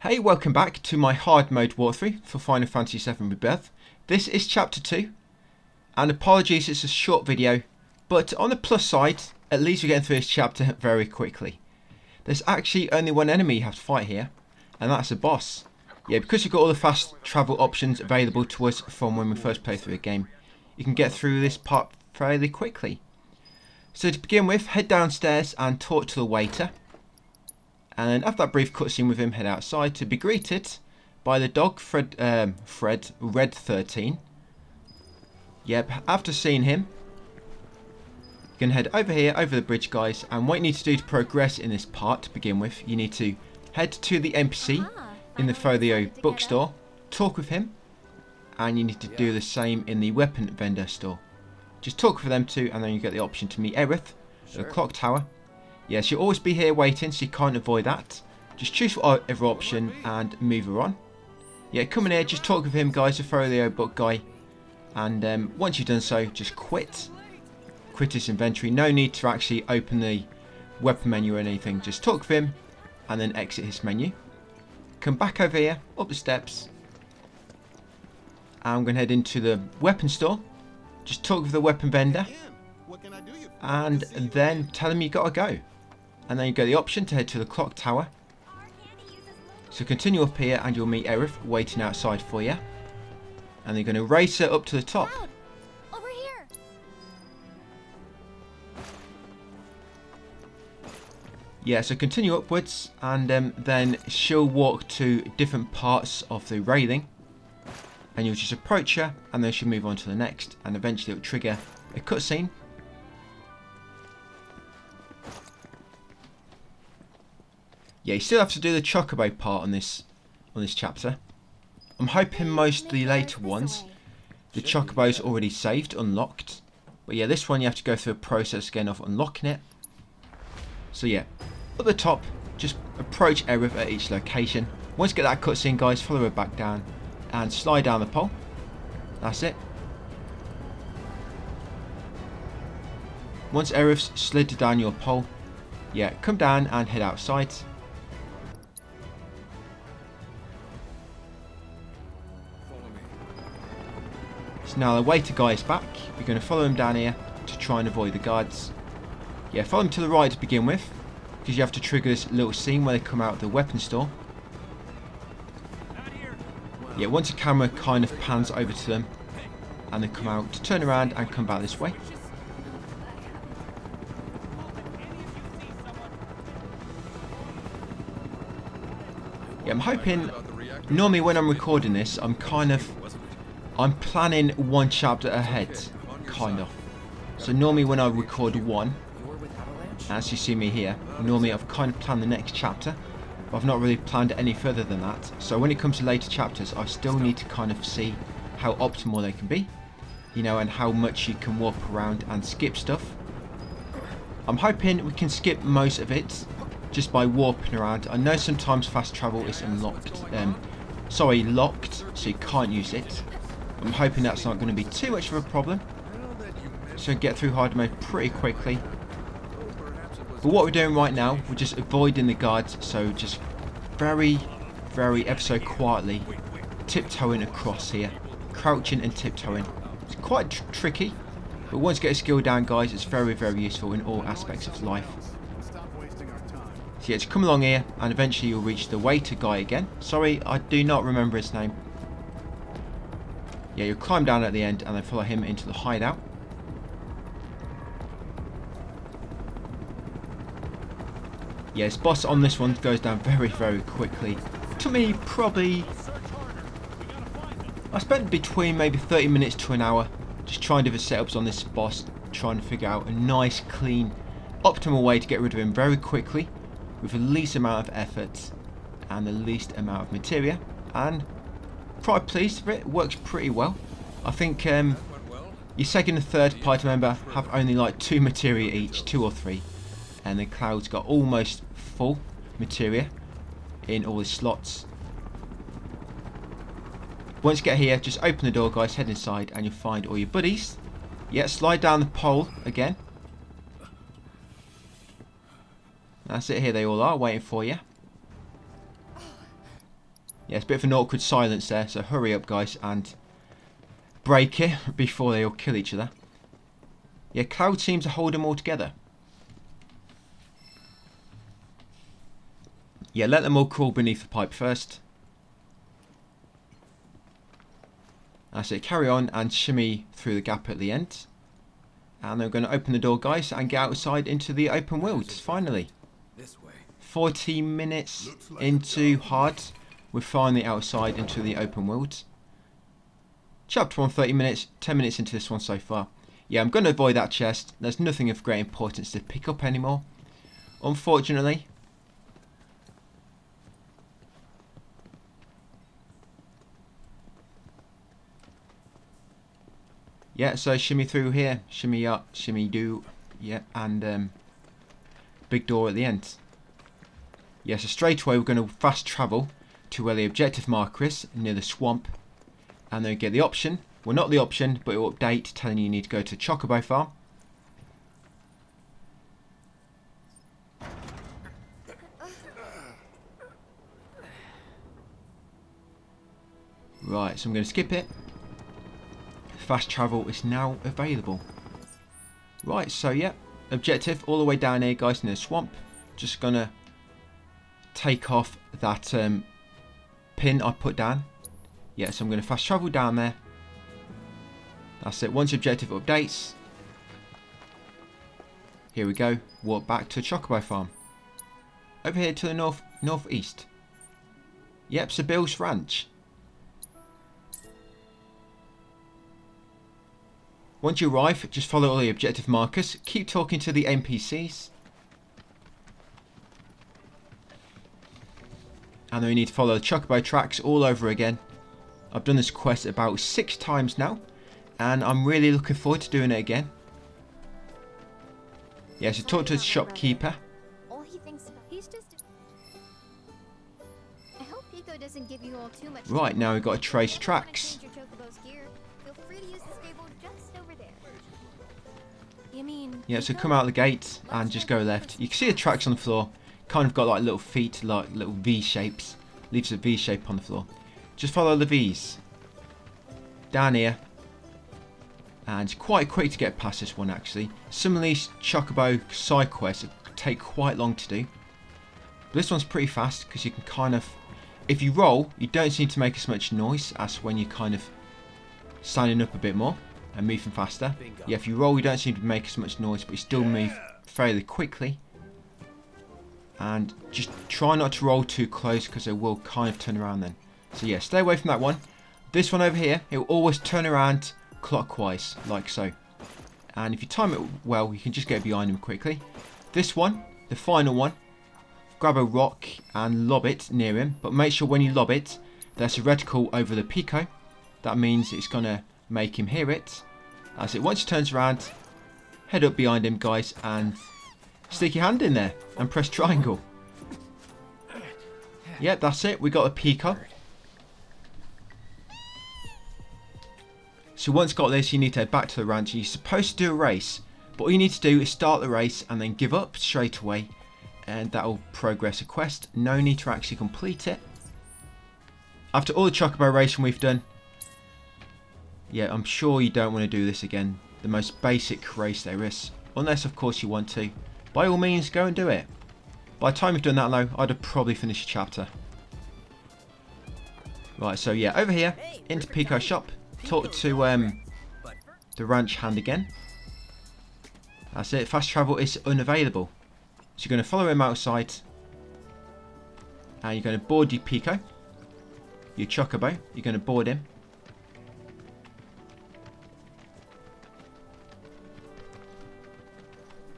Hey, welcome back to my hard mode walkthrough for Final Fantasy VII Rebirth. This is chapter 2, and apologies it's a short video, but on the plus side, at least we're getting through this chapter very quickly. There's actually only one enemy you have to fight here, and that's a boss. Yeah, because we've got all the fast travel options available to us from when we first played through the game, you can get through this part fairly quickly. So to begin with, head downstairs and talk to the waiter. And then after that brief cutscene with him, head outside to be greeted by the dog, Red 13. Yep, after seeing him, you can head over here, over the bridge, guys. And what you need to do to progress in this part, to begin with, you need to head to the NPC in the Folio bookstore, talk with him, and you need to do the same in the weapon vendor store. Just talk with them too, and then you get the option to meet Aerith at the clock tower. Yes, you'll always be here waiting, so you can't avoid that. Just choose whatever option and move her on. Yeah, come in here, just talk with him, guys, the folio book guy. And once you've done so, just quit. Quit his inventory. No need to actually open the weapon menu or anything. Just talk with him and then exit his menu. Come back over here, up the steps. And I'm going to head into the weapon store. Just talk with the weapon vendor. And then tell him you got to go. And then you get the option to head to the clock tower. So continue up here and you'll meet Aerith waiting outside for you. And you're going to race her up to the top. Over here. Yeah, so continue upwards and then she'll walk to different parts of the railing. And you'll just approach her and then she'll move on to the next. And eventually it'll trigger a cutscene. Yeah, you still have to do the Chocobo part on this chapter. I'm hoping most of the later ones, the Chocobo's already saved, unlocked. But yeah, this one you have to go through a process again of unlocking it. So yeah, at the top, just approach Aerith at each location. Once you get that cutscene, guys, follow her back down and slide down the pole. That's it. Once Aerith's slid down your pole, yeah, come down and head outside. So now the waiter guy is back. You're going to follow him down here to try and avoid the guards. Yeah, follow him to the right to begin with, because you have to trigger this little scene where they come out of the weapon store. Yeah, once the camera kind of pans over to them and they come out, turn around and come back this way. Yeah, I'm hoping, normally when I'm recording this, I'm planning one chapter ahead, kind of. So normally when I record one, as you see me here, normally I've kind of planned the next chapter, but I've not really planned any further than that. So when it comes to later chapters, I still need to kind of see how optimal they can be, you know, and how much you can warp around and skip stuff. I'm hoping we can skip most of it just by warping around. I know sometimes fast travel is locked, so you can't use it. I'm hoping that's not going to be too much of a problem. So get through hard mode pretty quickly. But what we're doing right now, we're just avoiding the guards. So just very, very ever so quietly tiptoeing across here. Crouching and tiptoeing. It's quite tricky. But once you get a skill down, guys, it's very, very useful in all aspects of life. So yeah, just come along here and eventually you'll reach the waiter guy again. Sorry, I do not remember his name. Yeah, you'll climb down at the end and then follow him into the hideout. Yeah, this boss on this one goes down very, very quickly. To me, probably, I spent between maybe 30 minutes to an hour just trying to do the setups on this boss, trying to figure out a nice, clean, optimal way to get rid of him very quickly with the least amount of effort and the least amount of materia. And quite pleased with it. It works pretty well. I think your second and third party member have only like 2 materia each, 2 or 3, and the Cloud's got almost full materia in all the slots. Once you get here, just open the door, guys, head inside and you'll find all your buddies. Yeah, slide down the pole again. That's it, here they all are waiting for you. Yeah, it's a bit of an awkward silence there, so hurry up, guys, and break it before they all kill each other. Yeah, Cloud seems to hold them all together. Yeah, let them all crawl beneath the pipe first. That's it, carry on and shimmy through the gap at the end. And then we're going to open the door, guys, and get outside into the open world, finally. 40 minutes into hard, we're finally outside into the open world. Chapter 1, 30 minutes, 10 minutes into this one so far. Yeah, I'm going to avoid that chest. There's nothing of great importance to pick up anymore, unfortunately. Yeah, so shimmy through here, shimmy up, shimmy do, yeah, and big door at the end. Yeah, so straight away we're going to fast travel to where the objective marker is, near the swamp, and then get the option, well not the option, but it will update telling you need to go to Chocobo farm. Right, so I'm going to skip it. Fast travel is now available. Right, so yeah, objective all the way down here, guys, in the swamp. Just gonna take off that pin I put down. Yeah, so I'm gonna fast travel down there. That's it. Once objective updates, here we go. Walk back to Chocobo farm. Over here to the northeast. Yep, so Bill's ranch. Once you arrive, just follow all the objective markers. Keep talking to the NPCs. And then we need to follow the Chocobo tracks all over again. I've done this quest about 6 times now, and I'm really looking forward to doing it again. Yeah, so talk to the shopkeeper. All he thinks about, he's just. I hope Pico doesn't give you all too much. Right, now we've got to trace tracks. Yeah, so come out the gate and just go left. You can see the tracks on the floor. Kind of got like little feet, like little V shapes. Leaves a V shape on the floor. Just follow the V's. Down here. And it's quite quick to get past this one actually. Some of these Chocobo side quests take quite long to do. But this one's pretty fast because you can kind of... If you roll, you don't seem to make as much noise as when you kind of standing up a bit more and moving faster. Yeah, if you roll, you don't seem to make as much noise, but you still move fairly quickly. And just try not to roll too close because it will kind of turn around then. So yeah, stay away from that one. This one over here, it will always turn around clockwise, like so. And if you time it well, you can just get behind him quickly. This one, the final one, grab a rock and lob it near him. But make sure when you lob it, there's a reticle over the Pico. That means it's going to make him hear it. That's it. Once he turns around, head up behind him, guys, and stick your hand in there and press triangle. Yeah, that's it. We got a Pico. So once got this, you need to head back to the ranch. You're supposed to do a race, but all you need to do is start the race and then give up straight away, and that will progress a quest. No need to actually complete it. After all the Chocobo racing we've done, yeah, I'm sure you don't want to do this again. The most basic race there is. Unless, of course, you want to. By all means, go and do it. By the time you've done that, though, I'd have probably finished the chapter. Right, so yeah, over here, into Pico's shop. Talk to the ranch hand again. That's it. Fast travel is unavailable. So you're going to follow him outside. And you're going to board your Pico. Your Chocobo. You're going to board him.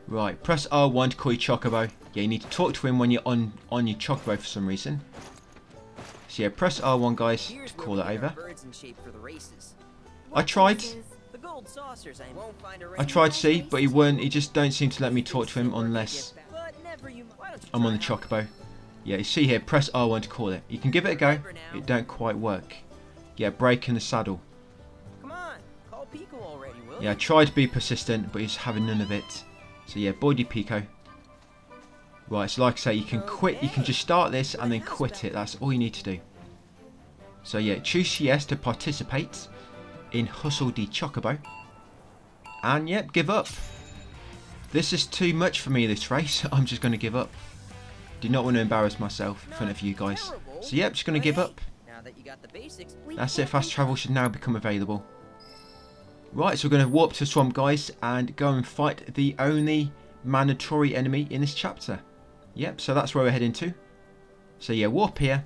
Right, press R1 to call your Chocobo. Yeah, you need to talk to him when you're on your Chocobo for some reason. So yeah, press R1, guys, to call it over. I tried to see, but he wouldn't. He just don't seem to let me talk to him unless I'm on the Chocobo. Yeah, you see here, press R1 to call it. You can give it a go. It don't quite work. Yeah, break in the saddle. Yeah, I tried to be persistent, but he's having none of it. So yeah, board your Pico. Right, so like I say, you can quit. You can just start this and then quit it. That's all you need to do. So yeah, choose yes to participate in Hustle the Chocobo. And yep, give up. This is too much for me, this race. I'm just going to give up. Do not want to embarrass myself in front of you guys. So yep, just going to give up. That's it, fast travel should now become available. Right, so we're going to warp to the swamp, guys, and go and fight the only mandatory enemy in this chapter. Yep, so that's where we're heading to. So yeah, warp here,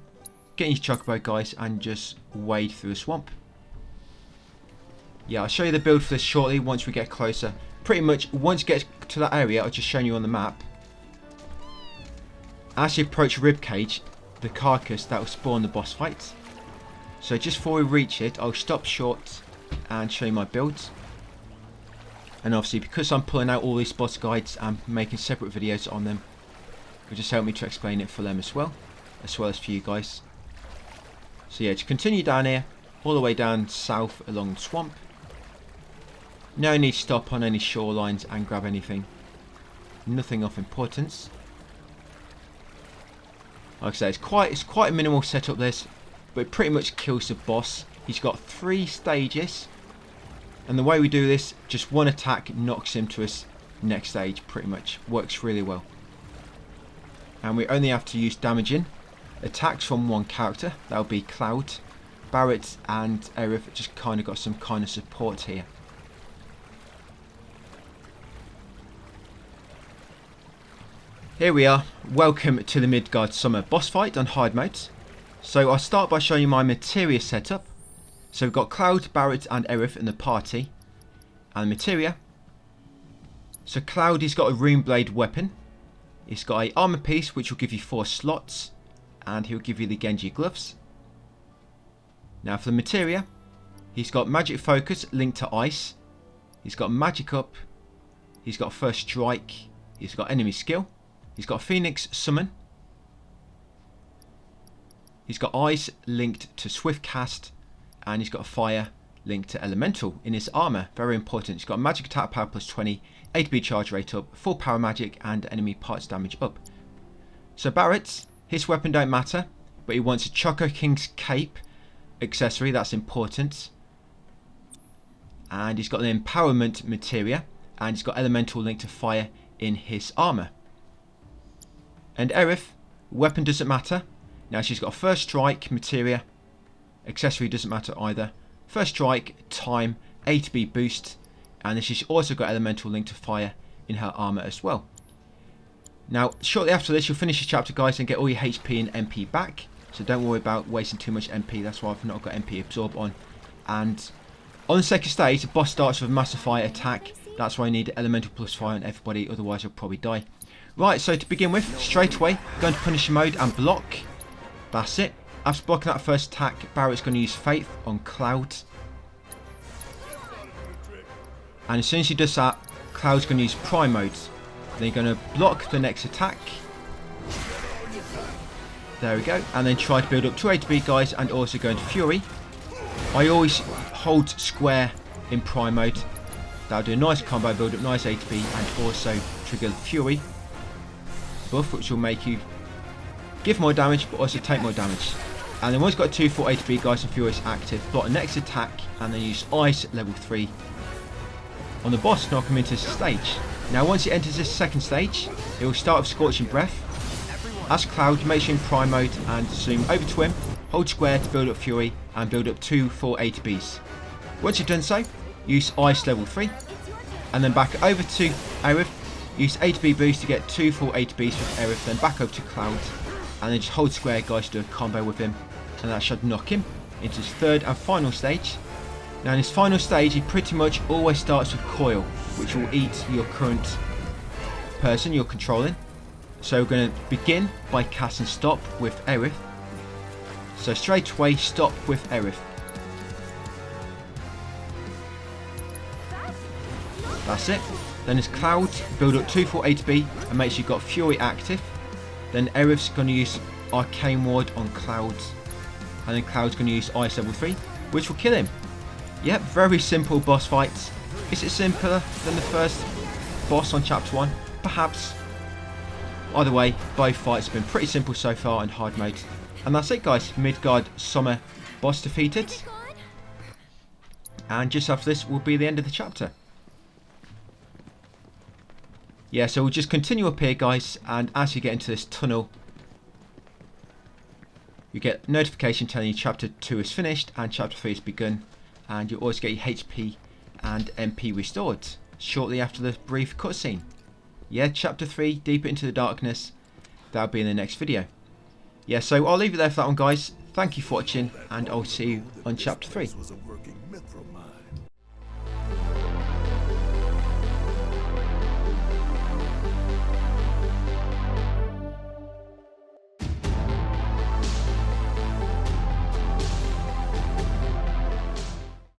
get in your Chocobo, guys, and just wade through the swamp. Yeah, I'll show you the build for this shortly once we get closer. Pretty much, once you get to that area, I'll just show you on the map. As you approach Ribcage, the carcass that will spawn the boss fight. So just before we reach it, I'll stop short and show you my builds. And obviously, because I'm pulling out all these boss guides and making separate videos on them, it'll just help me to explain it for them as well as for you guys. So yeah, just continue down here, all the way down south along the swamp. No need to stop on any shorelines and grab anything. Nothing of importance. Like I say, it's quite a minimal setup this, but it pretty much kills the boss. He's got 3 stages, and the way we do this, just one attack knocks him to his next stage. Pretty much works really well. And we only have to use damaging attacks from one character. That'll be Cloud, Barrett, and Aerith. Just kind of got some kind of support here. Here we are, welcome to the Midgardsormr boss fight on hard mode. So I'll start by showing you my materia setup. So we've got Cloud, Barrett and Aerith in the party. And materia. So Cloud, he's got a rune blade weapon. He's got a armor piece which will give you 4 slots. And he'll give you the Genji gloves. Now for the materia, he's got magic focus linked to ice. He's got magic up. He's got first strike. He's got enemy skill. He's got Phoenix Summon. He's got Ice linked to Swift Cast. And he's got Fire linked to Elemental in his armour. Very important. He's got Magic Attack Power plus 20, ATB Charge Rate up, Full Power Magic and Enemy Parts Damage up. So Barrett, his weapon don't matter, but he wants a Choco King's Cape accessory. That's important. And he's got the Empowerment Materia. And he's got Elemental linked to Fire in his armour. And Aerith, weapon doesn't matter. Now she's got a first strike, materia, accessory doesn't matter either. First strike, time, ATB boost, and then she's also got elemental linked to fire in her armour as well. Now, shortly after this, you'll finish the chapter, guys, and get all your HP and MP back. So don't worry about wasting too much MP. That's why I've not got MP absorb on. And on the second stage, the boss starts with a massive fire attack. That's why I need elemental plus fire on everybody, otherwise I'll probably die. Right, so to begin with, straight away, going to Punisher mode and block. That's it. After blocking that first attack, Barrett's going to use Faith on Cloud. And as soon as he does that, Cloud's going to use Prime mode. Then you're going to block the next attack. There we go. And then try to build up 2 ATB, guys, and also go into Fury. I always hold square in Prime mode. That'll do a nice combo, build up nice ATB, and also trigger the Fury buff, which will make you give more damage but also take more damage. And then once you've got 2 full ATB, guys, and Fury is active, block the next attack and then use Ice level 3 on the boss, knock him into this stage. Now once he enters this second stage, it will start with Scorching Breath. As Cloud, make sure in Prime mode and zoom over to him, hold square to build up Fury and build up 2 full ATBs. Once you've done so, use Ice level 3 and then back over to Aerith. Use ATB boost to get 2 full ATBs with Aerith, then back up to Cloud, and then just hold square, guys, to do a combo with him, and that should knock him into his third and final stage. Now in his final stage, he pretty much always starts with Coil, which will eat your current person you're controlling. So we're going to begin by casting Stop with Aerith. So straight away, Stop with Aerith. That's it. Then as Cloud, build up 2 full ATB and make sure you've got Fury active. Then Aerith's going to use Arcane Ward on Cloud. And then Cloud's going to use Ice level 3, which will kill him. Yep, very simple boss fight. Is it simpler than the first boss on chapter 1? Perhaps. Either way, both fights have been pretty simple so far in hard mode. And that's it, guys. Midgardsormr Boss defeated. And just after this will be the end of the chapter. Yeah, so we'll just continue up here, guys, and as you get into this tunnel, you get notification telling you chapter 2 is finished and chapter 3 has begun, and you'll always get your HP and MP restored shortly after the brief cutscene. Yeah, chapter 3, Deeper into the Darkness, that'll be in the next video. Yeah, so I'll leave it there for that one, guys. Thank you for watching, and I'll see you on chapter 3.